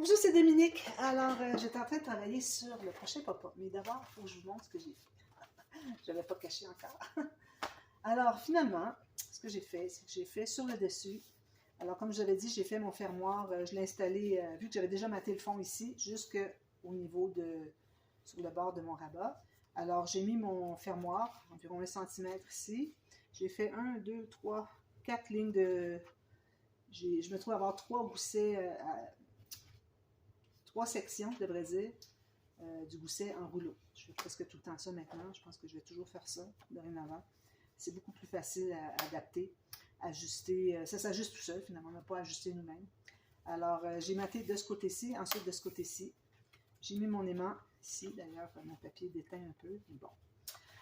Bonjour, c'est Dominique. Alors, j'étais en train de travailler sur le prochain pop-up, mais d'abord, il faut que je vous montre ce que j'ai fait. Je n'avais pas caché encore. Alors, finalement, ce que j'ai fait, c'est que j'ai fait sur le dessus. Alors, comme j'avais dit, j'ai fait mon fermoir. Je l'ai installé, vu que j'avais déjà maté le fond ici, jusqu'au niveau sur le bord de mon rabat. Alors, j'ai mis mon fermoir, environ 1 cm ici. J'ai fait 1, 2, 3, 4 lignes de... Je me trouve avoir 3 goussets... 3 sections, je devrais dire, du gousset en rouleau. Je fais presque tout le temps ça maintenant. Je pense que je vais toujours faire ça dorénavant. C'est beaucoup plus facile à adapter, ajuster. Ça s'ajuste tout seul, finalement. On n'a pas à ajuster nous-mêmes. Alors, j'ai maté de ce côté-ci, ensuite de ce côté-ci. J'ai mis mon aimant ici. D'ailleurs, mon papier déteint un peu. Mais bon.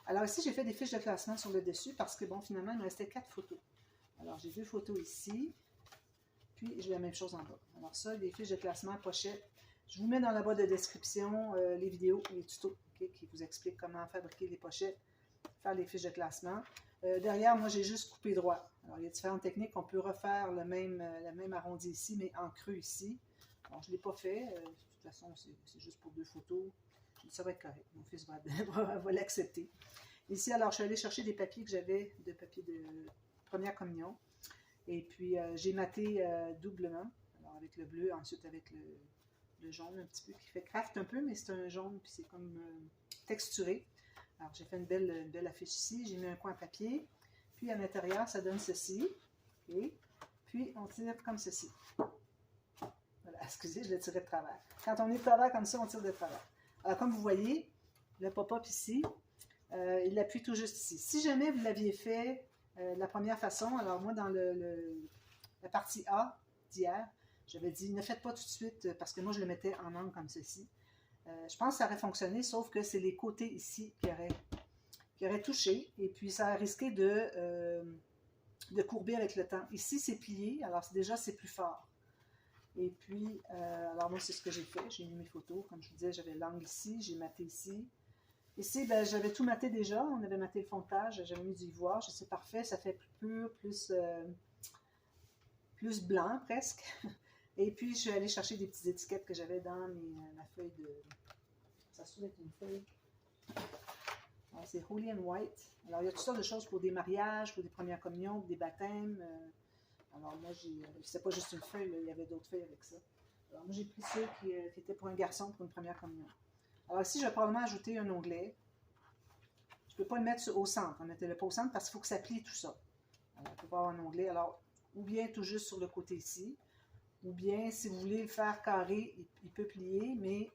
Alors ici, j'ai fait des fiches de classement sur le dessus parce que, bon, finalement, il me restait 4 photos. Alors, j'ai 2 photos ici. Puis, j'ai la même chose en bas. Alors ça, les fiches de classement, pochettes. Je vous mets dans la boîte de description les vidéos, les tutos qui vous expliquent comment fabriquer les pochettes, faire les fiches de classement. Derrière, moi, j'ai juste coupé droit. Alors, il y a différentes techniques. On peut refaire le même arrondi ici, mais en creux ici. Alors, je ne l'ai pas fait. De toute façon, c'est juste pour 2 photos. Ça va être correct. Mon fils va l'accepter. Ici, alors, je suis allée chercher des papiers que j'avais, de papier de première communion. Et puis, j'ai maté doublement. Alors, avec le bleu, ensuite avec le jaune un petit peu, qui fait craft un peu, mais c'est un jaune, puis c'est comme texturé. Alors, j'ai fait une belle affiche ici. J'ai mis un coin papier. Puis, à l'intérieur, ça donne ceci. Okay. Puis, on tire comme ceci. Voilà, excusez, je l'ai tiré de travers. Quand on est de travers comme ça, on tire de travers. Alors, comme vous voyez, le pop-up ici, il appuie tout juste ici. Si jamais vous l'aviez fait de la première façon, alors moi, dans la partie A d'hier, j'avais dit, ne faites pas tout de suite, parce que moi, je le mettais en angle comme ceci. Je pense que ça aurait fonctionné, sauf que c'est les côtés ici qui auraient touché, et puis ça a risqué de courber avec le temps. Ici, c'est plié, alors déjà, c'est plus fort. Et puis, alors moi, c'est ce que j'ai fait. J'ai mis mes photos. Comme je vous disais, j'avais l'angle ici, j'ai maté ici. Ici, ben, j'avais tout maté déjà. On avait maté le fond de page, j'avais mis du ivoire. C'est parfait, ça fait plus pur, plus blanc presque. Et puis, je suis allée chercher des petites étiquettes que j'avais dans ma feuille de... Ça se trouve être une feuille. C'est Holy and White. Alors, il y a toutes sortes de choses pour des mariages, pour des premières communions, pour des baptêmes. Alors, moi, c'était pas juste une feuille, là, il y avait d'autres feuilles avec ça. Alors, moi, j'ai pris ceux qui étaient pour un garçon, pour une première communion. Alors, ici, je vais probablement ajouter un onglet. Je ne peux pas le mettre au centre. On ne mettait le pas au centre parce qu'il faut que ça plie tout ça. Alors, il ne peut pas avoir un onglet. Alors, ou bien tout juste sur le côté ici. Ou bien, si vous voulez le faire carré, il peut plier, mais il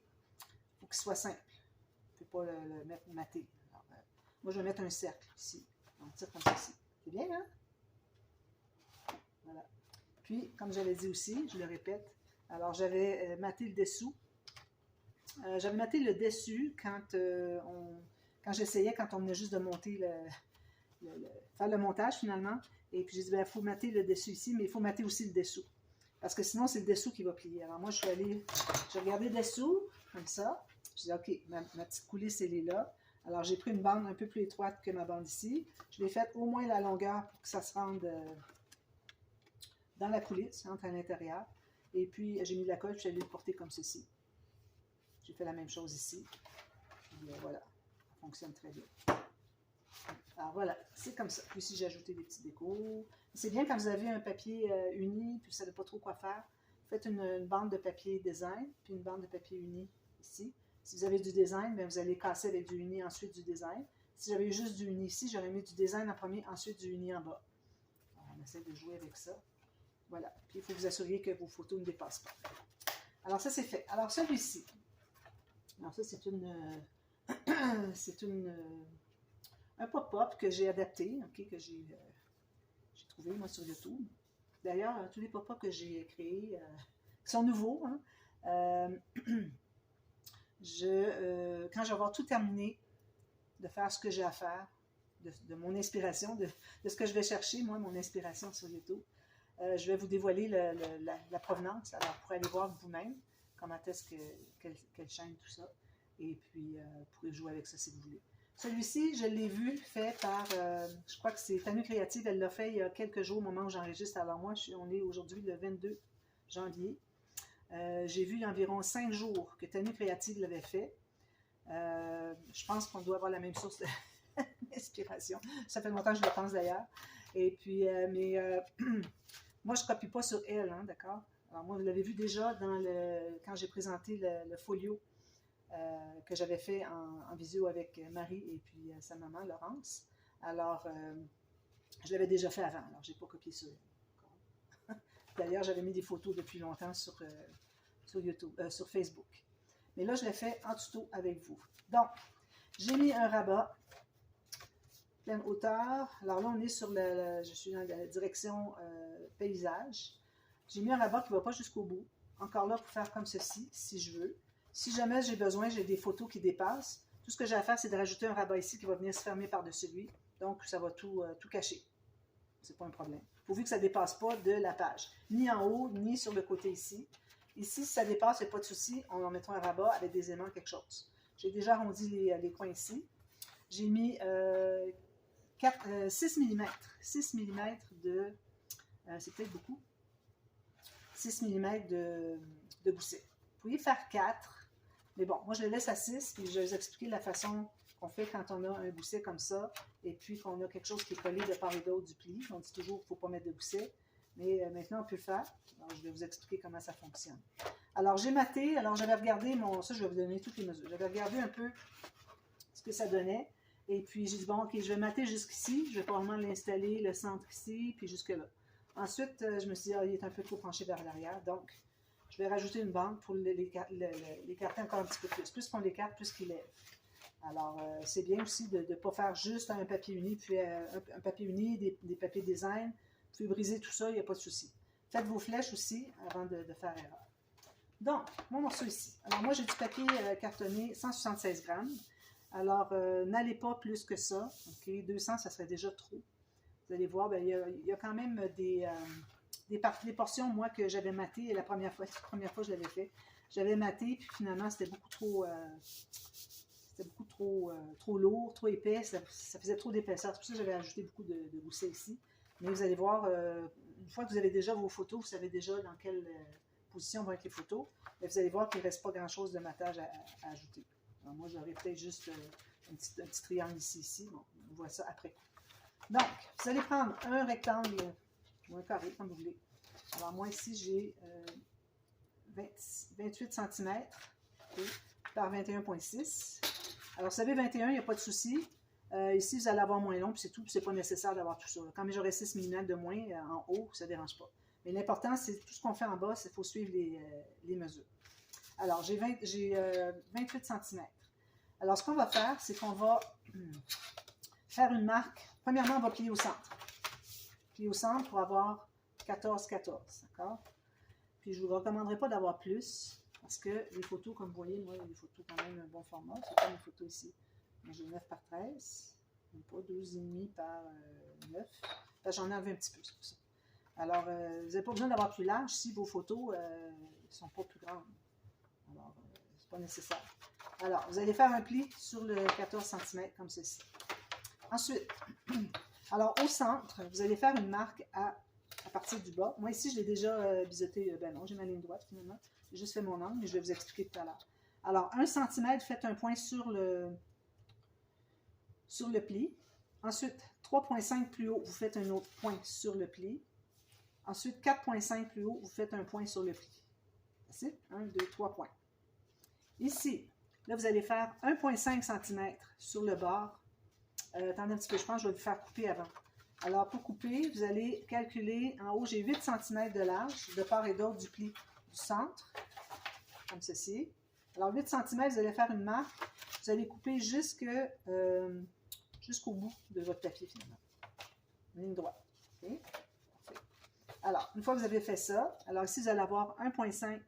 faut qu'il soit simple. Il ne peut pas le mettre maté. Alors, moi, je vais mettre un cercle ici. On tire comme ceci. C'est bien, hein? Voilà. Puis, comme j'avais dit aussi, je le répète, alors j'avais maté le dessous. J'avais maté le dessus quand j'essayais, quand on venait juste de monter faire le montage finalement. Et puis j'ai dit, il faut mater le dessus ici, mais il faut mater aussi le dessous. Parce que sinon, c'est le dessous qui va plier. Alors moi, j'ai regardé le dessous, comme ça. J'ai dit, OK, ma petite coulisse, elle est là. Alors j'ai pris une bande un peu plus étroite que ma bande ici. Je l'ai faite au moins la longueur pour que ça se rende dans la coulisse, entre à l'intérieur. Et puis j'ai mis de la colle, puis j'ai allé le porter comme ceci. J'ai fait la même chose ici. Puis voilà, ça fonctionne très bien. Alors voilà, c'est comme ça. Puis ici, j'ai ajouté des petits décos. C'est bien quand vous avez un papier uni, puis vous ne savez pas trop quoi faire. Faites une bande de papier design, puis une bande de papier uni ici. Si vous avez du design, bien, vous allez casser avec du uni, ensuite du design. Si j'avais eu juste du uni ici, j'aurais mis du design en premier, ensuite du uni en bas. Alors, on essaie de jouer avec ça. Voilà. Puis il faut vous assurer que vos photos ne dépassent pas. Alors ça, c'est fait. Alors celui-ci. Alors ça, c'est un pop-up que j'ai adapté, okay, que j'ai trouvé moi sur YouTube. D'ailleurs, tous les pop-up que j'ai créés, qui sont nouveaux, hein, quand je vais avoir tout terminé de faire ce que j'ai à faire, de mon inspiration, de ce que je vais chercher, moi, mon inspiration sur YouTube, je vais vous dévoiler la provenance. Alors, vous pourrez aller voir vous-même comment est-ce quelle chaîne, tout ça. Et puis, vous pourrez jouer avec ça si vous voulez. Celui-ci, je l'ai vu fait par, je crois que c'est Tanu Créative, elle l'a fait il y a quelques jours au moment où j'enregistre. Alors moi, on est aujourd'hui le 22 janvier. J'ai vu il y a environ 5 jours que Tenue Créative l'avait fait. Je pense qu'on doit avoir la même source d'inspiration. Ça fait longtemps que je le pense d'ailleurs. Et puis, moi, je ne copie pas sur elle, hein, d'accord? Alors, moi, vous l'avez vu déjà quand j'ai présenté le folio que j'avais fait en visio avec Marie et puis sa maman, Laurence. Alors, je l'avais déjà fait avant, alors je n'ai pas copié sur elle. D'ailleurs, j'avais mis des photos depuis longtemps sur YouTube, sur Facebook. Mais là, je l'ai fait en tuto avec vous. Donc, j'ai mis un rabat pleine hauteur. Alors là, on est sur je suis dans la direction paysage. J'ai mis un rabat qui ne va pas jusqu'au bout. Encore là, pour faire comme ceci, si je veux. Si jamais j'ai besoin, j'ai des photos qui dépassent. Tout ce que j'ai à faire, c'est de rajouter un rabat ici qui va venir se fermer par-dessus lui. Donc, ça va tout cacher. C'est pas un problème. Pourvu que ça ne dépasse pas de la page. Ni en haut, ni sur le côté ici. Ici, si ça dépasse, il n'y a pas de souci. On en mettra un rabat avec des aimants, quelque chose. J'ai déjà arrondi les coins ici. J'ai mis 6 mm. 6 mm de... c'est peut-être beaucoup. 6 mm de gousset. Vous pouvez faire 4. Mais bon, moi, je le laisse à 6, puis je vais vous expliquer la façon qu'on fait quand on a un gousset comme ça, et puis qu'on a quelque chose qui est collé de part et d'autre du pli. On dit toujours qu'il ne faut pas mettre de gousset, mais maintenant, on peut le faire. Alors, je vais vous expliquer comment ça fonctionne. Alors, j'ai maté. Alors, j'avais regardé ça, je vais vous donner toutes les mesures. J'avais regardé un peu ce que ça donnait, et puis j'ai dit, bon, OK, je vais mater jusqu'ici. Je vais probablement l'installer, le centre ici, puis jusque-là. Ensuite, je me suis dit, il est un peu trop penché vers l'arrière, donc je vais rajouter une bande pour l'écarter encore un petit peu plus. Plus qu'on l'écarte, plus qu'il lève. Alors, c'est bien aussi de ne pas faire juste un papier uni, puis un papier uni, des papiers design. Vous pouvez briser tout ça, il n'y a pas de souci. Faites vos flèches aussi avant de faire erreur. Donc, mon morceau ici. Alors, moi, j'ai du papier cartonné 176 grammes. Alors, n'allez pas plus que ça. OK, 200, ça serait déjà trop. Vous allez voir, bien, il y a quand même des portions, moi, que j'avais matées la première fois que je l'avais fait. J'avais maté, puis finalement, c'était beaucoup trop lourd, trop épais. Ça faisait trop d'épaisseur. C'est pour ça que j'avais ajouté beaucoup de gousset ici. Mais vous allez voir, une fois que vous avez déjà vos photos, vous savez déjà dans quelle position vont être les photos, mais vous allez voir qu'il ne reste pas grand-chose de matage à ajouter. Alors moi, j'aurais peut-être juste un petit triangle ici. Bon, on voit ça après. Donc, vous allez prendre un rectangle ou un carré, comme vous voulez. Alors, moi, ici, j'ai 28 cm par 21,6. Alors, vous savez, 21, il n'y a pas de souci. Ici, vous allez avoir moins long, puis c'est tout. C'est pas nécessaire d'avoir tout ça. Quand j'aurai 6 mm de moins en haut, ça ne dérange pas. Mais l'important, c'est tout ce qu'on fait en bas, c'est qu'il faut suivre les mesures. Alors, j'ai 28 cm. Alors, ce qu'on va faire, c'est qu'on va faire une marque. Premièrement, on va plier au centre. Plier au centre pour avoir 14-14, d'accord? Puis, je ne vous recommanderais pas d'avoir plus, parce que les photos, comme vous voyez, moi, les photos quand même un bon format. C'est pas mes photos ici. Moi, j'ai 9 par 13, pas 12,5 par 9. J'en ai enlevé un petit peu, c'est pour ça. Alors, vous n'avez pas besoin d'avoir plus large si vos photos ne sont pas plus grandes. Alors, c'est pas nécessaire. Alors, vous allez faire un pli sur le 14 cm comme ceci. Ensuite, alors au centre, vous allez faire une marque à partir du bas. Moi ici, je l'ai déjà biseauté, ben non, j'ai ma ligne droite finalement. J'ai juste fait mon angle, mais je vais vous expliquer tout à l'heure. Alors, 1 cm, faites un point sur le pli. Ensuite, 3,5 plus haut, vous faites un autre point sur le pli. Ensuite, 4,5 plus haut, vous faites un point sur le pli. Facile? 1, 2, 3 points. Ici, là, vous allez faire 1,5 cm sur le bord. Attendez un petit peu, je pense que je vais vous faire couper avant. Alors, pour couper, vous allez calculer, en haut, j'ai 8 cm de large, de part et d'autre du pli du centre, comme ceci. Alors, 8 cm, vous allez faire une marque. Vous allez couper jusqu'au bout de votre papier, finalement. Une ligne droite. Okay? Alors, une fois que vous avez fait ça, alors ici, vous allez avoir 1,5.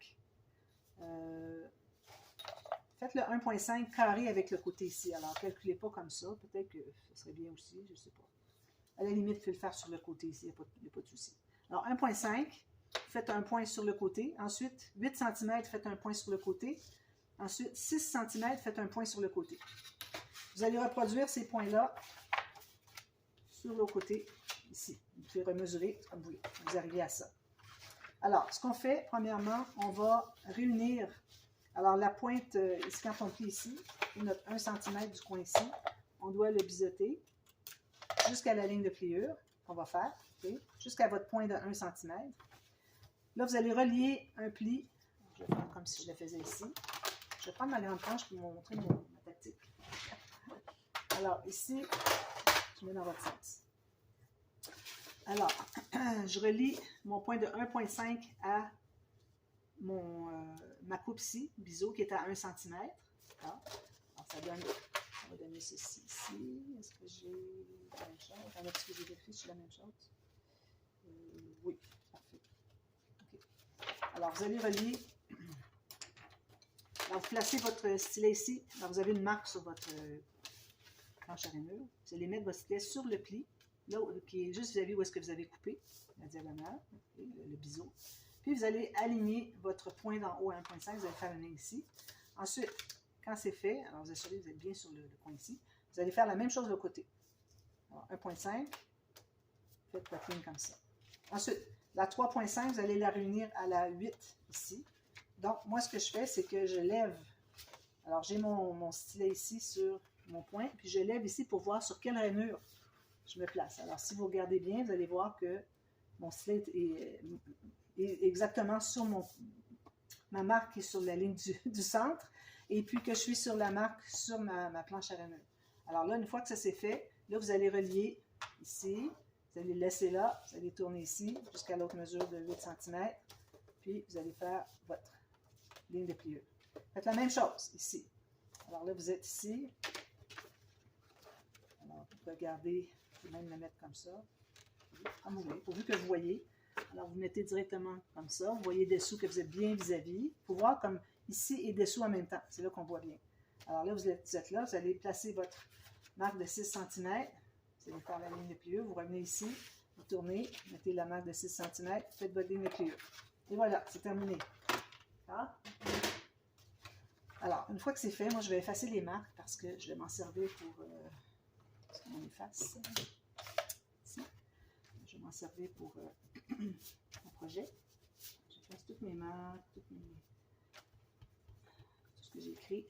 Faites le 1,5 carré avec le côté ici. Alors, calculez pas comme ça. Peut-être que ça serait bien aussi, je ne sais pas. À la limite, vous pouvez le faire sur le côté ici, il n'y a pas de souci. Alors, 1,5, faites un point sur le côté. Ensuite, 8 cm, faites un point sur le côté. Ensuite, 6 cm, faites un point sur le côté. Vous allez reproduire ces points-là sur le côté ici. Vous pouvez remesurer comme vous voulez. Vous arrivez à ça. Alors, ce qu'on fait, premièrement, on va réunir, alors la pointe, ici, quand on plie ici, notre 1 cm du coin ici, on doit le biseauter jusqu'à la ligne de pliure qu'on va faire, okay, jusqu'à votre point de 1 cm. Là, vous allez relier un pli, je vais faire comme si je le faisais ici. Je vais prendre ma grande planche pour vous montrer ma tactique. Alors, ici, je mets dans votre sens. Alors, je relie mon point de 1,5 à ma coupe ici, biseau, qui est à 1 cm. Alors, ça donne, on va donner ceci ici. Est-ce que j'ai la même chose? Alors, est-ce que j'ai vérifié si j'ai la même chose? Oui, parfait. Okay. Alors, vous allez relier. Alors, vous placez votre stylet ici. Alors, vous avez une marque sur votre planche à rainure. Vous allez mettre votre stylet sur le pli, là, qui est juste vis-à-vis où est-ce que vous avez coupé la diagonale, le biseau. Puis, vous allez aligner votre point d'en haut à 1,5. Vous allez faire une ligne ici. Ensuite, quand c'est fait, alors vous assurez que vous êtes bien sur le coin ici. Vous allez faire la même chose de l'autre côté. Alors, 1,5, faites votre ligne comme ça. Ensuite, la 3,5, vous allez la réunir à la 8 ici. Donc, moi, ce que je fais, c'est que je lève. Alors, j'ai mon stylet ici sur mon point, puis je lève ici pour voir sur quelle rainure je me place. Alors, si vous regardez bien, vous allez voir que mon stylet est exactement sur ma marque qui est sur la ligne du centre, et puis que je suis sur la marque sur ma planche à rainure. Alors là, une fois que ça c'est fait, là, vous allez relier ici, vous allez le laisser là, vous allez tourner ici jusqu'à l'autre mesure de 8 cm, puis vous allez faire votre ligne de pliure. Faites la même chose ici. Alors là, vous êtes ici. Alors, vous pouvez regarder, vous pouvez même le mettre comme ça. Comme vous voulez, pourvu que vous voyez. Alors, vous mettez directement comme ça. Vous voyez dessous que vous êtes bien vis-à-vis. Il faut voir comme ici et dessous en même temps. C'est là qu'on voit bien. Alors là, vous êtes là. Vous allez placer votre marque de 6 cm. Vous allez faire la ligne de pliure. Vous revenez ici. Vous tournez. Mettez la marque de 6 cm. Faites votre ligne de pliure. Et voilà, c'est terminé. Ah. Alors, une fois que c'est fait, moi, je vais effacer les marques parce que je vais m'en servir pour qu'on efface. Ici. Je vais m'en servir pour mon projet. J'efface toutes mes marques, tout ce que j'ai écrit.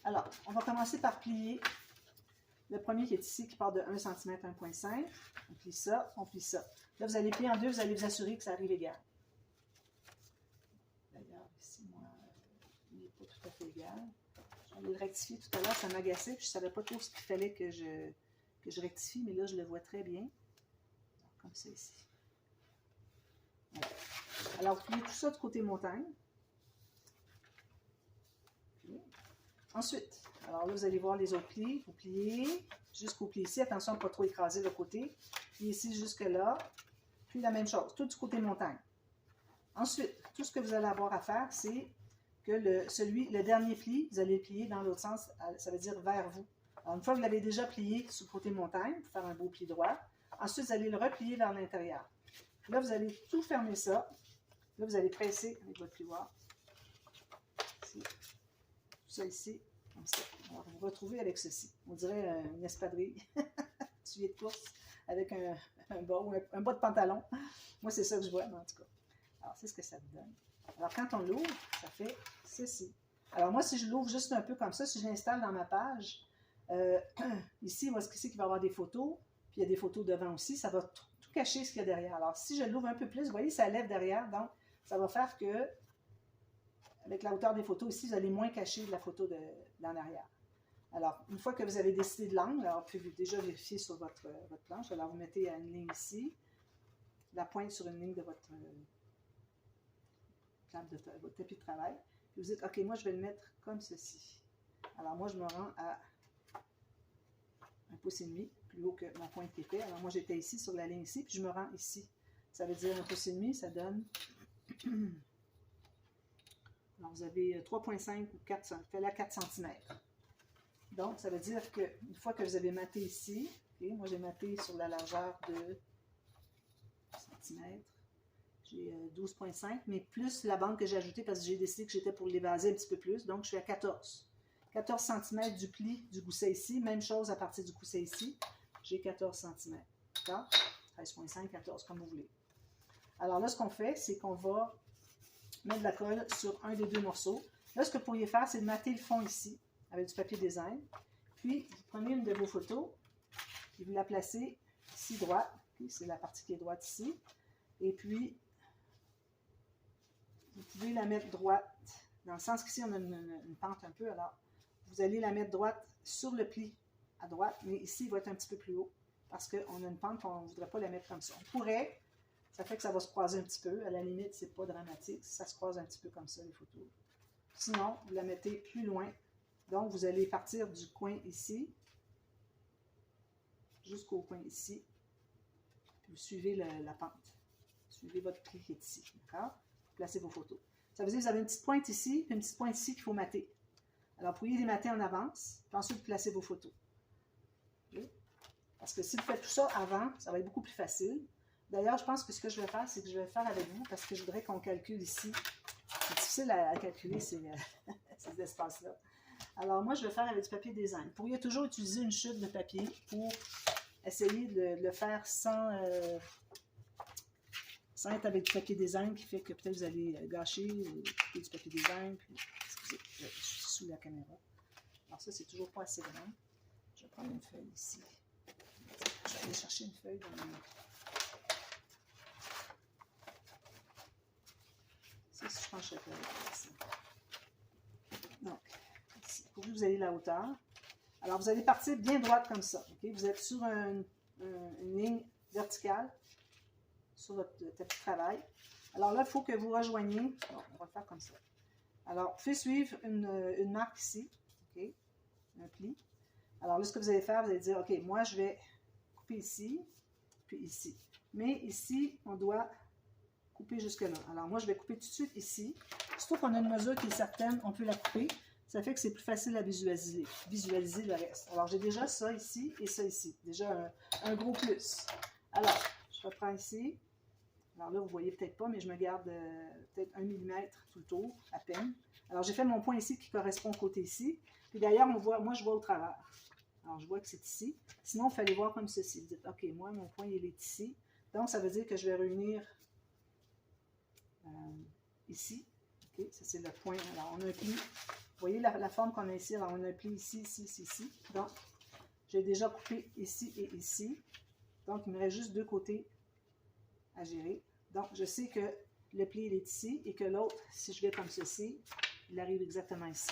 Alors, on va commencer par plier le premier qui est ici, qui part de 1 cm à 1,5. On plie ça, on plie ça. Là, vous allez plier en deux, vous allez vous assurer que ça arrive égal. D'ailleurs, ici, moi, il n'est pas tout à fait égal. Je l'ai rectifié tout à l'heure, ça m'agaçait, puis je ne savais pas trop ce qu'il fallait que je rectifie, mais là, je le vois très bien. Comme ça ici. Voilà. Alors, vous pliez tout ça du côté montagne. Puis, ensuite, alors là, vous allez voir les autres plis. Vous pliez jusqu'au pli ici. Attention à ne pas trop écraser le côté. Puis ici jusque là. Puis la même chose, tout du côté montagne. Ensuite, tout ce que vous allez avoir à faire, c'est que le dernier pli, vous allez le plier dans l'autre sens, ça veut dire vers vous. Alors, une fois que vous l'avez déjà plié sur le côté montagne, pour faire un beau pli droit, ensuite, vous allez le replier vers l'intérieur. Là, vous allez tout fermer ça. Là, vous allez presser avec votre plioir. Ici. Tout ça ici, comme ça. Alors, vous vous retrouvez avec ceci. On dirait une espadrille, tuyau de course, avec un bas de pantalon. Moi, c'est ça que je vois, mais en tout cas. Alors, c'est ce que ça vous donne. Alors, quand on l'ouvre, ça fait ceci. Alors, moi, si je l'ouvre juste un peu comme ça, si je l'installe dans ma page, ici, moi, ce qu'il va y avoir des photos, puis il y a des photos devant aussi, ça va tout cacher ce qu'il y a derrière. Alors, si je l'ouvre un peu plus, vous voyez, ça lève derrière, donc ça va faire que, avec la hauteur des photos ici, vous allez moins cacher la photo d'en arrière. Alors, une fois que vous avez décidé de l'angle, alors vous pouvez déjà vérifier sur votre planche. Alors, vous mettez une ligne ici, la pointe sur une ligne de votre tapis de travail. Puis vous dites, OK, moi, je vais le mettre comme ceci. Alors, moi, je me rends à 1,5 pouce, plus haut que ma pointe qui était. Alors, moi, j'étais ici, sur la ligne ici, puis je me rends ici. Ça veut dire 1,5 pouce, ça donne... Alors, vous avez 3,5 ou 4, ça fait là 4 cm. Donc, ça veut dire qu'une fois que vous avez maté ici, okay, moi, j'ai maté sur la largeur de cm. J'ai 12,5, mais plus la bande que j'ai ajoutée parce que j'ai décidé que j'étais pour l'évaser un petit peu plus. Donc, je suis à 14. 14 cm du pli du gousset ici. Même chose à partir du gousset ici. J'ai 14 cm. D'accord? 13,5, 14, comme vous voulez. Alors là, ce qu'on fait, c'est qu'on va mettre de la colle sur un des deux morceaux. Là, ce que vous pourriez faire, c'est de mater le fond ici, avec du papier design. Puis, vous prenez une de vos photos, et vous la placez ici droite. Okay, c'est la partie qui est droite ici. Et puis, vous pouvez la mettre droite, dans le sens qu'ici, on a une pente un peu. Alors, vous allez la mettre droite sur le pli à droite, mais ici, il va être un petit peu plus haut, parce qu'on a une pente, on ne voudrait pas la mettre comme ça. On pourrait, ça fait que ça va se croiser un petit peu. À la limite, c'est pas dramatique. Ça se croise un petit peu comme ça, les photos. Sinon, vous la mettez plus loin. Donc, vous allez partir du coin ici, jusqu'au coin ici. Vous suivez la pente. Suivez votre pli qui est ici. D'accord? Vous placez vos photos. Ça veut dire que vous avez une petite pointe ici, puis une petite pointe ici qu'il faut mater. Alors, vous pourriez les mater en avance, puis ensuite vous placez vos photos. Okay? Parce que si vous faites tout ça avant, ça va être beaucoup plus facile. D'ailleurs, je pense que ce que je vais faire, c'est que je vais le faire avec vous, parce que je voudrais qu'on calcule ici. C'est difficile à calculer ces espaces-là. Alors, moi, je vais faire avec du papier design. Vous pourriez toujours utiliser une chute de papier pour essayer de le faire sans être avec du papier design, qui fait que peut-être vous allez gâcher du papier design. Puis, excusez, je suis sous la caméra. Alors ça, c'est toujours pas assez grand. Je vais prendre une feuille ici. Je vais aller chercher une feuille dans mon... Ça, je pense que je vais faire ici. Donc, ici, pour que vous ayez la hauteur. Alors, vous allez partir bien droite comme ça. Okay? Vous êtes sur une ligne verticale sur votre tapis de travail. Alors là, il faut que vous rejoigniez. Bon, on va le faire comme ça. Alors, vous pouvez suivre une marque ici. Okay? Un pli. Alors là, ce que vous allez faire, vous allez dire, OK, moi, je vais couper ici, puis ici. Mais ici, on doit couper jusque-là. Alors moi, je vais couper tout de suite ici. Surtout qu'on a une mesure qui est certaine, on peut la couper. Ça fait que c'est plus facile à visualiser le reste. Alors, j'ai déjà ça ici et ça ici. Déjà un gros plus. Alors, je reprends ici. Alors là, vous ne voyez peut-être pas, mais je me garde peut-être 1 mm tout le tour, à peine. Alors, j'ai fait mon point ici qui correspond au côté ici. Puis d'ailleurs, moi, je vois au travers. Alors, je vois que c'est ici. Sinon, il fallait voir comme ceci. Vous dites, OK, moi, mon point, il est ici. Donc, ça veut dire que je vais réunir ici. OK, ça, c'est le point. Alors, on a un pli. Vous voyez la forme qu'on a ici. Alors, on a un pli ici, ici, ici, ici. Donc, j'ai déjà coupé ici et ici. Donc, il me reste juste deux côtés à gérer. Donc, je sais que le pli, il est ici et que l'autre, si je vais comme ceci, il arrive exactement ici.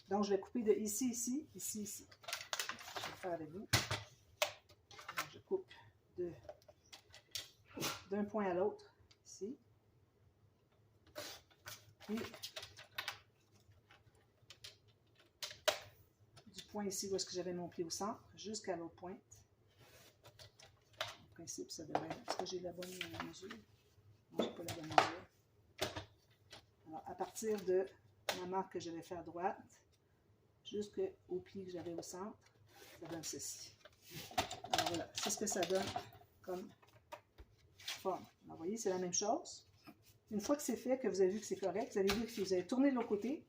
Donc, je vais couper de ici, ici, ici, ici. Je vais le faire avec vous. Alors, je coupe d'un point à l'autre, ici. Puis, du point ici où est-ce que j'avais mon pli au centre, jusqu'à l'autre pointe. En principe, ça devrait être... Est-ce que j'ai la bonne mesure? Non, je n'ai pas la bonne mesure. Alors, à partir de la marque que j'avais fait à droite, jusqu'au pli que j'avais au centre, ça donne ceci. Alors voilà, c'est ce que ça donne comme forme. Alors, vous voyez, c'est la même chose. Une fois que c'est fait, que vous avez vu que c'est correct, vous allez vérifier, vous allez tourner de l'autre côté,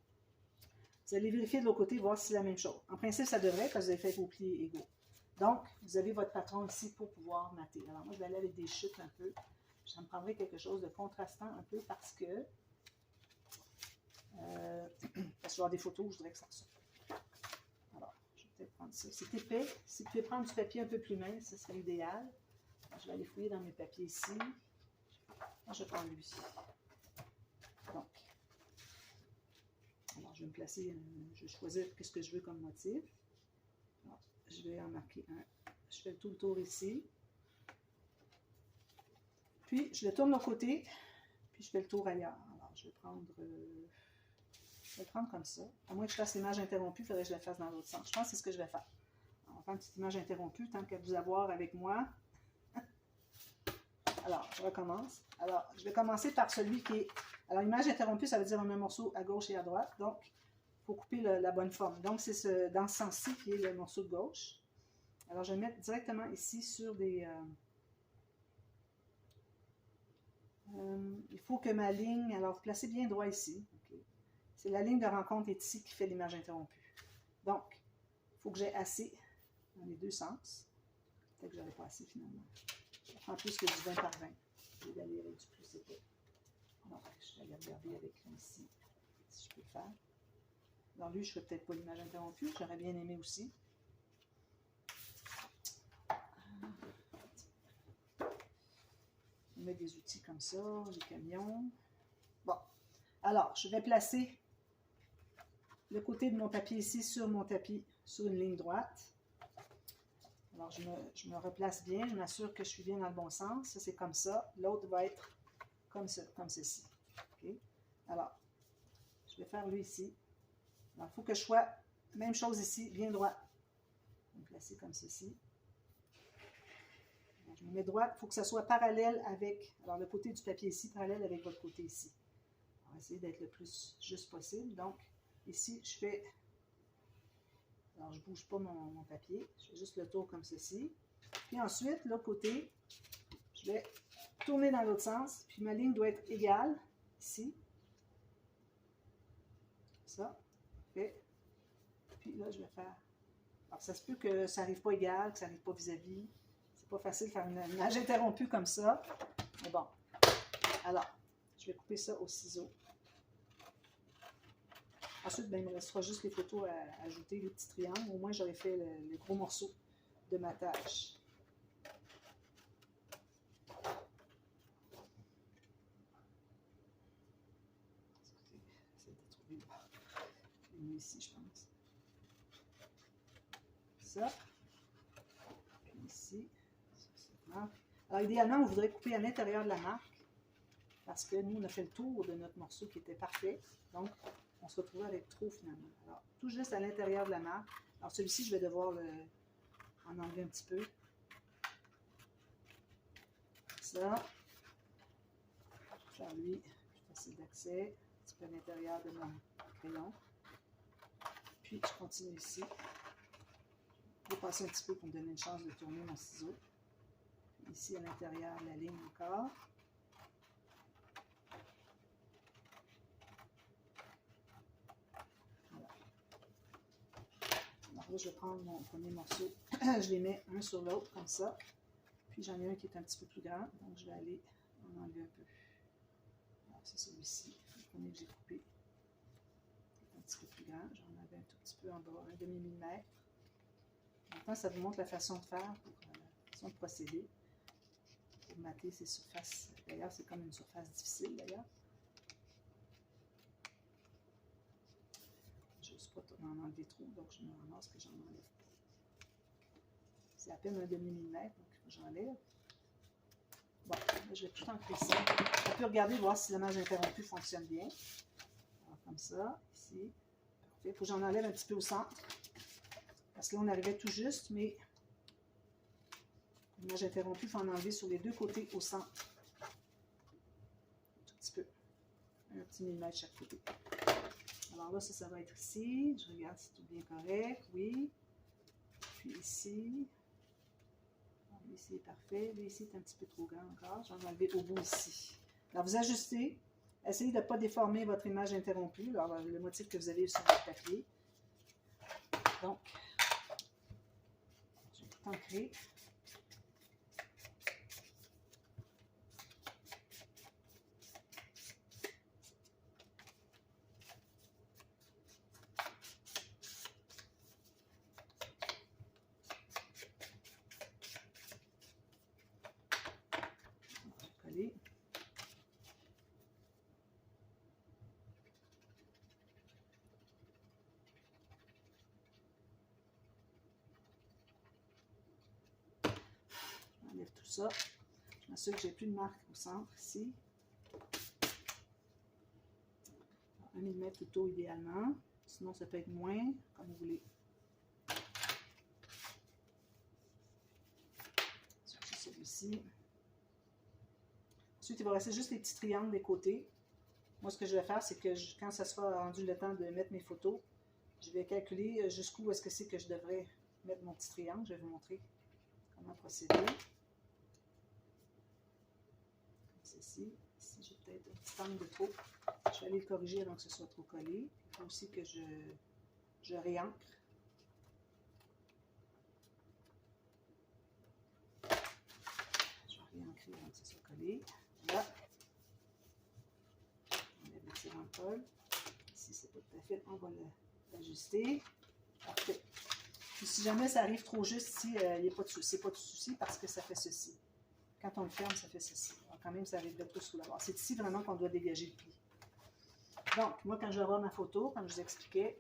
vous allez vérifier de l'autre côté, voir si c'est la même chose. En principe, ça devrait, parce que vous avez fait vos plis égaux. Donc, vous avez votre patron ici pour pouvoir mater. Alors, moi, je vais aller avec des chutes un peu. Ça me prendrait quelque chose de contrastant un peu parce que je vais avoir des photos où je voudrais que ça ressorte. Alors, je vais peut-être prendre ça. C'est épais. Si vous pouvez prendre du papier un peu plus mince, ce serait idéal. Alors, je vais aller fouiller dans mes papiers ici. Alors, je vais prendre lui. Donc, alors, je vais me placer, je vais choisir ce que je veux comme motif. Alors, je vais en marquer un. Je fais tout le tour ici. Puis, je le tourne de l'autre côté, puis je fais le tour ailleurs. Alors, je vais le prendre comme ça. À moins que je fasse l'image interrompue, il faudrait que je la fasse dans l'autre sens. Je pense que c'est ce que je vais faire. Alors, on va faire une petite image interrompue, tant qu'à vous avoir avec moi. Alors, je recommence. Alors, je vais commencer par celui qui est... Alors, image interrompue, ça veut dire on a un morceau à gauche et à droite. Donc, il faut couper la bonne forme. Donc, c'est dans ce sens-ci qui est le morceau de gauche. Alors, je vais le mettre directement ici sur des... il faut que ma ligne... Alors, placez bien droit ici. Okay. C'est la ligne de rencontre est ici qui fait l'image interrompue. Donc, il faut que j'ai assez dans les deux sens. Peut-être que je n'aurai pas assez finalement. Ça prend plus que du 20 par 20. Je vais aller avec du plus épais. Donc, je vais aller regarder avec lui ici, si je peux le faire. Alors lui, je ne ferai peut-être pas l'image interrompue. J'aurais bien aimé aussi. On met des outils comme ça, les camions. Bon, alors, je vais placer le côté de mon papier ici sur mon tapis, sur une ligne droite. Alors, je me replace bien, je m'assure que je suis bien dans le bon sens. Ça, c'est comme ça. L'autre va être comme ça, comme ceci. Okay? Alors, je vais faire lui ici. Alors, il faut que je sois, même chose ici, bien droit. Je vais me placer comme ceci. Alors, je me mets droit, il faut que ça soit parallèle avec, alors le côté du papier ici, parallèle avec votre côté ici. On va essayer d'être le plus juste possible. Donc, ici, je fais, alors je ne bouge pas mon papier, je fais juste le tour comme ceci. Puis ensuite, l'autre côté, je vais tourner dans l'autre sens, puis ma ligne doit être égale, ici. Ça, fait. Puis là, je vais faire. Alors, ça se peut que ça n'arrive pas égal, que ça n'arrive pas vis-à-vis. C'est pas facile de faire une image interrompue comme ça. Mais bon. Alors, je vais couper ça au ciseau. Ensuite, ben, il me restera juste les photos à ajouter, les petits triangles. Au moins, j'aurais fait le gros morceau de ma tâche. J'essaie de trouver une ici, je pense. Ça. Puis ici. Alors, idéalement, on voudrait couper à l'intérieur de la marque parce que nous, on a fait le tour de notre morceau qui était parfait. Donc, on se retrouve avec trop finalement. Alors, tout juste à l'intérieur de la marque. Alors, celui-ci, je vais devoir en enlever un petit peu. Ça. Je vais faire lui, facile d'accès. Un petit peu à l'intérieur de mon crayon. Puis, je continue ici. Je vais passer un petit peu pour me donner une chance de tourner mon ciseau. Ici, à l'intérieur de la ligne encore. Voilà. Alors là, je vais prendre mon premier morceau. Je les mets un sur l'autre, comme ça. Puis, j'en ai un qui est un petit peu plus grand. Donc, je vais aller en enlever un peu. Alors, c'est celui-ci. Le premier que j'ai coupé est un petit peu plus grand. J'en avais un tout petit peu en bas, un demi-millimètre. Maintenant, ça vous montre la façon de faire, la façon de procéder. Pour mater ces surfaces. D'ailleurs, c'est comme une surface difficile, d'ailleurs. Je n'ose pas en enlever trop, donc je me ramasse que j'en enlève. C'est à peine un demi-millimètre, donc il faut que j'enlève. Bon, là, je vais tout ancrer ça. On peut regarder, voir si l'image interrompue fonctionne bien. Alors, comme ça, ici. Parfait. Il faut que j'en enlève un petit peu au centre. Parce que là, on arrivait tout juste, mais l'image interrompue, il faut en enlever sur les deux côtés au centre. Un tout petit peu. Un petit millimètre chaque côté. Alors là, ça va être ici. Je regarde si tout est bien correct. Oui. Puis ici. Lui, ici est parfait. Lui, ici est un petit peu trop grand encore. Je vais enlever au bout ici. Alors, vous ajustez. Essayez de ne pas déformer votre image interrompue. Alors, le motif que vous avez sur votre papier. Donc, je vais tout ancrer. Coller. J'enlève tout ça. Je m'assure que j'ai plus de marque au centre ici. 1 mm plutôt idéalement. Sinon, ça peut être moins, comme vous voulez. Surtout celui-ci. Ensuite, il va rester juste les petits triangles des côtés. Moi, ce que je vais faire, c'est que quand ça sera rendu le temps de mettre mes photos, je vais calculer jusqu'où est-ce que c'est que je devrais mettre mon petit triangle. Je vais vous montrer comment procéder. Comme ceci. Ici, j'ai peut-être un petit angle de trop. Je vais aller le corriger avant que ce soit trop collé. Il faut aussi que je réancre. Je vais vérifier avant que ça soit collé. Là, on enlève le tirant de colle. Ici, c'est pas tout à fait, on va l'ajuster. Parfait. Puis si jamais ça arrive trop juste ici, il n'y a pas de souci, pas de souci parce que ça fait ceci. Quand on le ferme, ça fait ceci. Alors quand même, ça arrive de trop sous la barre. C'est ici vraiment qu'on doit dégager le pli. Donc, moi, quand je vais avoir ma photo, comme je vous expliquais,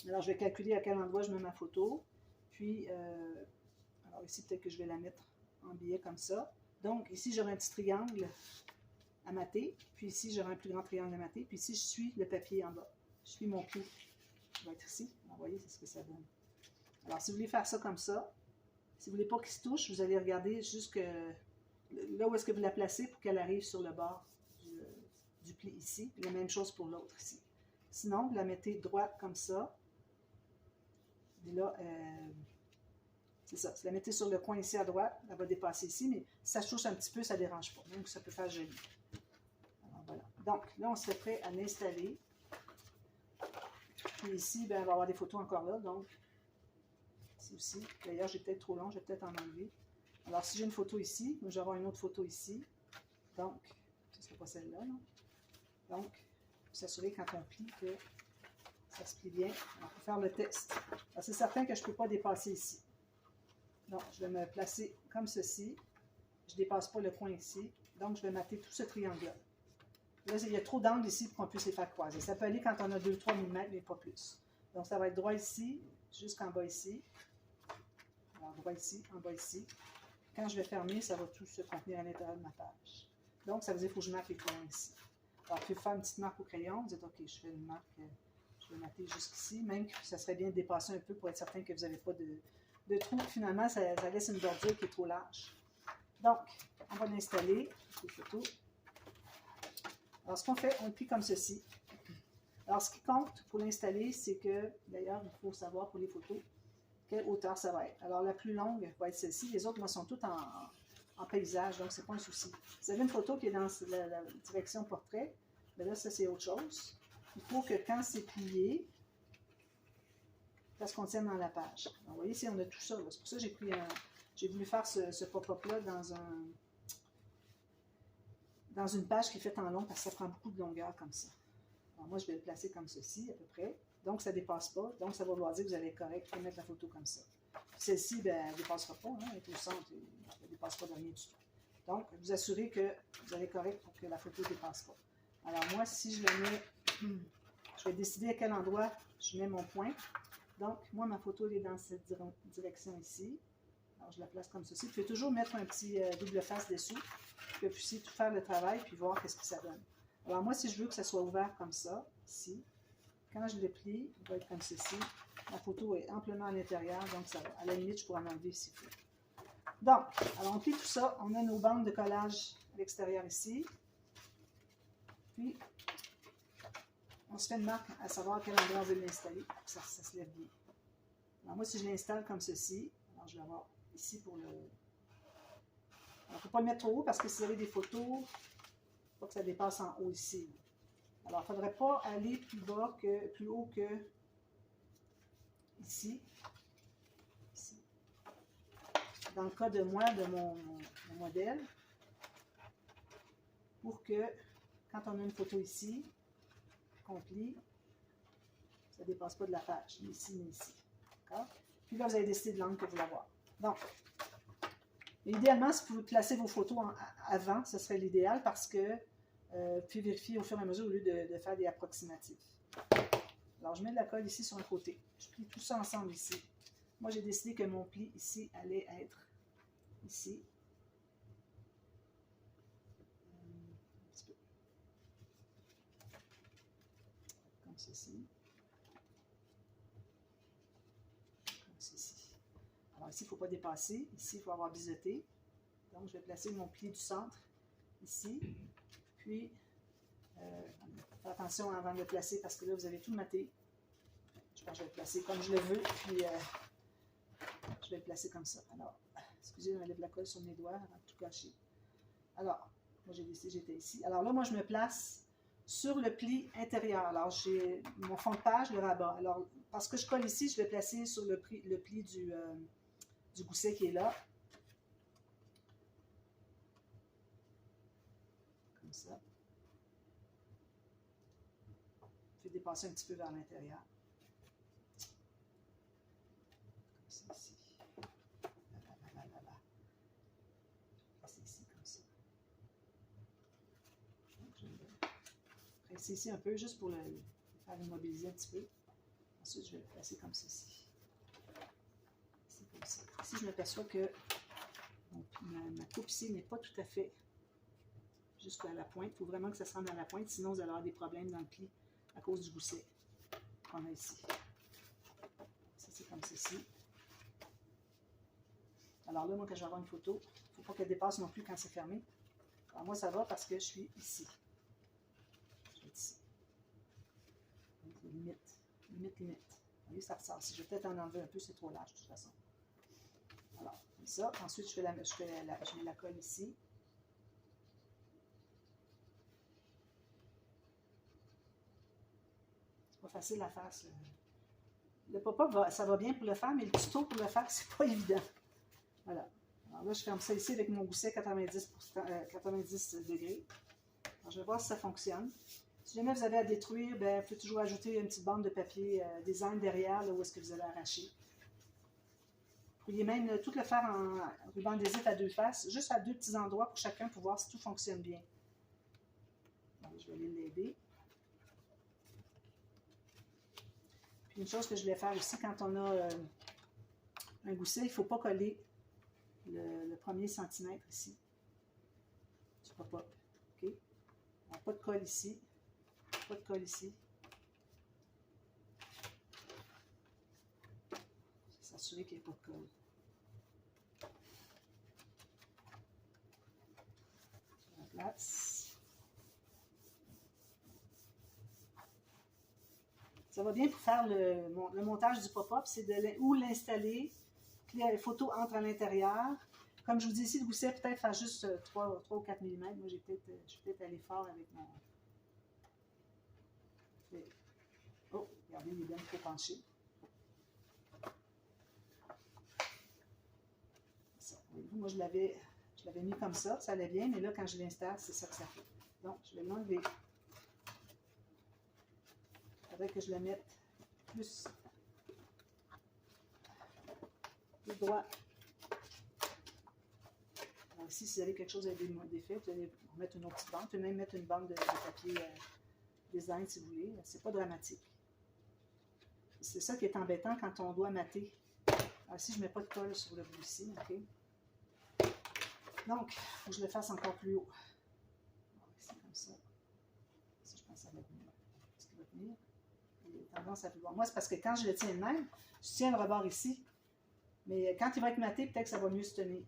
alors je vais calculer à quel endroit je mets ma photo. Puis, alors ici, peut-être que je vais la mettre en biais comme ça. Donc, ici, j'aurai un petit triangle à mater. Puis ici, j'aurai un plus grand triangle à mater. Puis ici, je suis le papier en bas. Je suis mon pli. Il va être ici. Alors, vous voyez, c'est ce que ça donne. Alors, si vous voulez faire ça comme ça, si vous ne voulez pas qu'il se touche, vous allez regarder jusque là où est-ce que vous la placez pour qu'elle arrive sur le bord du pli ici. Puis la même chose pour l'autre ici. Sinon, vous la mettez droite comme ça. Et là, c'est ça. Si vous la mettez sur le coin ici à droite, elle va dépasser ici. Mais si ça se touche un petit peu, ça ne dérange pas. Même que ça peut faire joli. Alors, voilà. Donc, là, on serait prêt à l'installer. Puis ici, ben, on va avoir des photos encore là. Donc, ici aussi. D'ailleurs, j'ai peut-être trop long. Je vais peut-être en enlever. Alors, si j'ai une photo ici, je vais avoir une autre photo ici. Donc, ce ne serait pas celle-là. Donc, s'assurer quand on plie que ça se plie bien. On va faire le test. C'est certain que je ne peux pas dépasser ici. Donc, je vais me placer comme ceci. Je ne dépasse pas le coin ici. Donc, je vais mater tout ce triangle-là. Là, il y a trop d'angles ici pour qu'on puisse les faire croiser. Ça peut aller quand on a 2-3 mm, mais pas plus. Donc, ça va être droit ici, jusqu'en bas ici. Alors, droit ici, en bas ici. Quand je vais fermer, ça va tout se contenir à l'intérieur de ma page. Donc, ça veut dire qu'il faut que je marque les coins ici. Alors, vous pouvez faire une petite marque au crayon. Vous dites, OK, je fais une marque, je vais mater jusqu'ici. Même que ça serait bien de dépasser un peu pour être certain que vous n'avez pas de trou. Finalement, ça laisse une bordure qui est trop large. Donc, on va l'installer. Alors, ce qu'on fait, on le plie comme ceci. Alors, ce qui compte pour l'installer, c'est que, d'ailleurs, il faut savoir pour les photos, quelle hauteur ça va être. Alors, la plus longue va être celle-ci. Les autres, moi, sont toutes en paysage, donc c'est pas un souci. Vous avez une photo qui est dans la direction portrait, mais là, ça, c'est autre chose. Il faut que quand c'est plié, ça se contienne dans la page. Alors, vous voyez, ici, on a tout ça. C'est pour ça que j'ai voulu faire ce pop-up-là dans une page qui est faite en long, parce que ça prend beaucoup de longueur comme ça. Alors, moi, je vais le placer comme ceci, à peu près. Donc, ça ne dépasse pas. Donc, ça va vouloir dire que vous allez être correct pour mettre la photo comme ça. Celle-ci, ben, elle ne dépassera pas. Hein, elle est au centre. Elle ne dépasse pas de rien du tout. Donc, vous assurez que vous allez être correct pour que la photo ne dépasse pas. Alors, moi, si je le mets, je vais décider à quel endroit je mets mon point. Donc, moi, ma photo, elle est dans cette direction ici. Alors, je la place comme ceci. Vous pouvez toujours mettre un petit double face dessous. Vous pouvez aussi tout faire le travail puis voir qu'est-ce que ça donne. Alors, moi, si je veux que ça soit ouvert comme ça, ici, quand je le plie, il va être comme ceci. La photo est amplement à l'intérieur, donc ça va. À la limite, je pourrais en enlever s'il faut. Donc, alors on plie tout ça. On a nos bandes de collage à l'extérieur ici. Puis, on se fait une marque à savoir à quel endroit on veut l'installer pour que ça se lève bien. Alors, moi, si je l'installe comme ceci, alors je vais avoir ici pour le... Alors, il ne faut pas le mettre trop haut parce que si vous avez des photos, il ne faut pas que ça dépasse en haut ici. Alors, il ne faudrait pas aller plus haut que ici. Dans le cas de moi, de mon modèle, pour que, quand on a une photo ici, qu'on plie, ça ne dépasse pas de la page, ni ici, ni ici. D'accord? Puis là, vous avez décidé de l'angle que vous voulez avoir. Donc, idéalement, si vous placez vos photos avant, ce serait l'idéal parce que puis vérifier au fur et à mesure au lieu de faire des approximatifs. Alors, je mets de la colle ici sur un côté. Je plie tout ça ensemble ici. Moi, j'ai décidé que mon pli ici allait être ici. Un petit peu. Comme ceci. Comme ceci. Alors, ici, il ne faut pas dépasser. Ici, il faut avoir biseauté. Donc, je vais placer mon pli du centre ici. Puis, faites attention avant de le placer parce que là, vous avez tout maté. Je pense que je vais le placer comme je le veux. Puis, je vais le placer comme ça. Alors, excusez, j'enlève la colle sur mes doigts avant de tout cacher. Alors, moi, j'ai décidé, j'étais ici. Alors là, moi, je me place sur le pli intérieur. Alors, j'ai mon fond de page, le rabat. Alors, parce que je colle ici, je vais placer sur le pli du gousset qui est là. ça. Puis dépasser un petit peu vers l'intérieur. Comme ça ici. Là. C'est ici comme ça. Donc, je vais presser ici un peu juste pour le faire immobiliser un petit peu. Ensuite, je vais le placer comme ceci. C'est comme ça. Ici, je m'aperçois que ma coupe ici n'est pas tout à fait jusqu'à la pointe. Il faut vraiment que ça se rende à la pointe, sinon vous allez avoir des problèmes dans le pli à cause du gousset qu'on a ici. Ça, c'est comme ceci. Alors là, moi, quand je vais avoir une photo, il ne faut pas qu'elle dépasse non plus quand c'est fermé. Alors moi, ça va parce que je suis ici. Je vais être ici. Limite. Vous voyez, ça ressort. Si je vais peut-être en enlever un peu, c'est trop large de toute façon. Alors, comme ça. Ensuite, je mets la colle ici. C'est pas facile à faire. Le pop-up, ça va bien pour le faire, mais le tuto pour le faire, c'est pas évident. Voilà. Alors là, je ferme ça ici avec mon gousset 90 degrés. Alors, je vais voir si ça fonctionne. Si jamais vous avez à détruire, ben, vous pouvez toujours ajouter une petite bande de papier design derrière, là où est-ce que vous allez arracher. Vous pourriez même tout le faire en ruban adhésif à deux faces, juste à deux petits endroits pour chacun pour voir si tout fonctionne bien. Alors, je vais aller l'aider. Puis une chose que je vais faire aussi, quand on a un gousset, il ne faut pas coller le premier centimètre ici. Du pop-up. OK? Alors, pas de colle ici. Pas de colle ici. S'assurer qu'il n'y ait pas de colle. Je la place. Ça va bien pour faire le montage du pop-up, c'est où l'installer. Les photos entrent à l'intérieur. Comme je vous dis ici, le gousset peut-être faire juste 3 ou 4 mm. Moi, je vais peut-être aller fort avec mon... Oh, regardez, il est bien trop penché. Moi, je l'avais mis comme ça allait bien, mais là, quand je l'installe, c'est ça que ça fait. Donc, je vais l'enlever. Il faudrait que je le mette plus droit. Alors ici, si vous avez quelque chose avec des défauts, vous allez mettre une autre petite bande. Vous pouvez même mettre une bande de papier design si vous voulez. C'est pas dramatique. C'est ça qui est embêtant quand on doit mater. Alors ici, je ne mets pas de colle sur le bout ici. Okay? Donc, il faut que je le fasse encore plus haut. Alors, ici, comme ça. Ça, je pense que ça va venir. Est-ce qu'il va venir? Il a tendance à vouloir. Moi, c'est parce que quand je le tiens de même, je tiens le rebord ici. Mais quand il va être maté, peut-être que ça va mieux se tenir.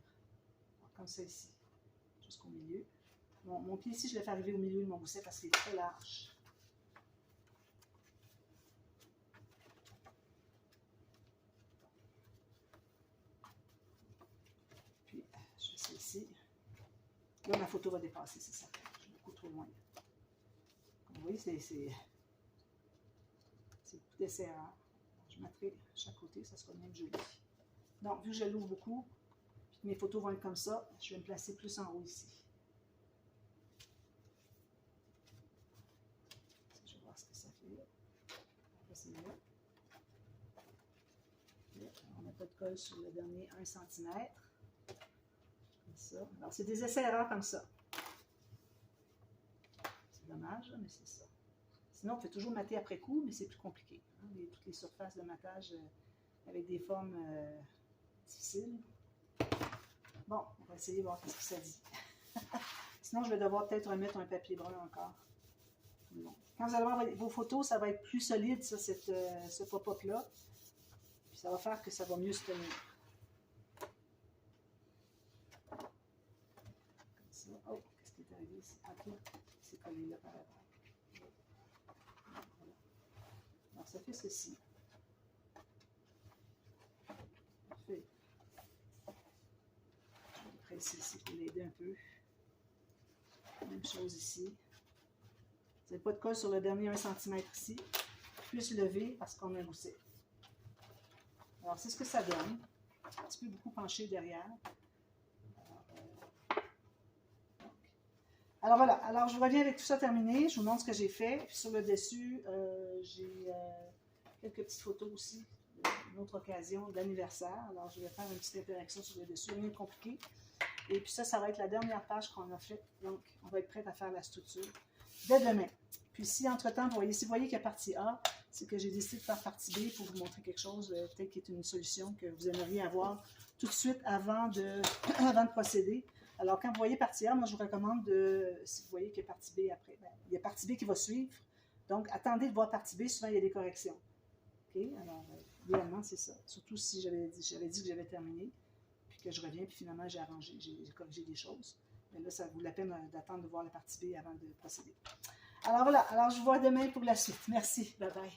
Alors, comme ça ici. Jusqu'au milieu. Mon pied ici, je le fais arriver au milieu de mon gousset parce qu'il est très large. Puis, je fais ça ici. Là, ma photo va dépasser, c'est ça. Je suis beaucoup trop loin. Comme vous voyez, c'est beaucoup d'essais-erreurs. Je mettrai chaque côté, ça sera même joli. Donc, vu que je l'ouvre beaucoup, puis que mes photos vont être comme ça, je vais me placer plus en haut ici. Je vais voir ce que ça fait. C'est là. On n'a pas de colle sur le dernier 1 cm. Comme ça. Alors, c'est des essais-erreurs comme ça. C'est dommage, mais c'est ça. Sinon, on fait toujours mater après coup, mais c'est plus compliqué. Hein? Toutes les surfaces de matage avec des formes difficiles. Bon, on va essayer de voir ce que ça dit. Sinon, je vais devoir peut-être remettre un papier brun encore. Bon. Quand vous allez voir vos photos, ça va être plus solide, ça, ce pop-up-là. Puis ça va faire que ça va mieux se tenir. Comme ça. Oh, qu'est-ce qui est arrivé ici? Ok, c'est collé là par rapport. Voilà. Alors, ça fait ceci. Parfait. Je vais presser ici pour l'aider un peu. Même chose ici. Vous n'avez pas de colle sur le dernier 1 cm ici. Plus levé parce qu'on a un gousset. Alors, c'est ce que ça donne. Un petit peu beaucoup penché derrière. Alors voilà, alors je reviens avec tout ça terminé, je vous montre ce que j'ai fait. Puis sur le dessus, j'ai quelques petites photos aussi, une autre occasion d'anniversaire. Alors je vais faire une petite interaction sur le dessus, rien de compliqué. Et puis ça va être la dernière page qu'on a faite. Donc on va être prêt à faire la structure dès demain. Puis si entre-temps, si vous voyez qu'il y a partie A, c'est que j'ai décidé de faire partie B pour vous montrer quelque chose, peut-être qui est une solution que vous aimeriez avoir tout de suite avant de procéder. Alors, quand vous voyez partie A, moi, je vous recommande si vous voyez qu'il y a partie B après, bien, il y a partie B qui va suivre. Donc, attendez de voir partie B, souvent, il y a des corrections. OK? Alors, idéalement, c'est ça. Surtout si j'avais dit que j'avais terminé, puis que je reviens, puis finalement, j'ai arrangé, j'ai corrigé des choses. Mais là, ça vaut la peine d'attendre de voir la partie B avant de procéder. Alors, voilà. Alors, je vous vois demain pour la suite. Merci. Bye-bye.